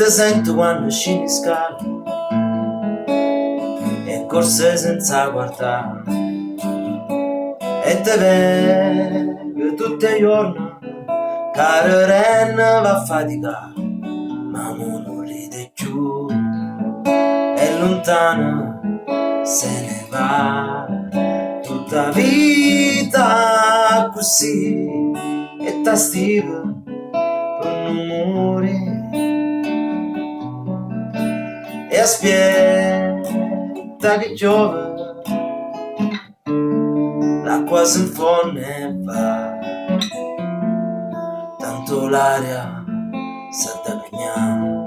te sento quando scendi scala e corse senza guardare e te vedo tutti i giorni che Ren va a faticare, ma non ride più, è lontana, se ne va tutta vita così e t'astiva per non morire e aspetta che piove, l'acqua si infonde e va, tanto l'aria sa da cagnare.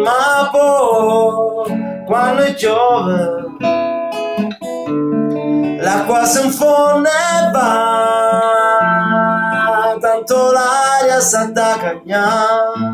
Ma poi quando piove l'acqua si infonde e va, tanto l'aria sa da cagnare.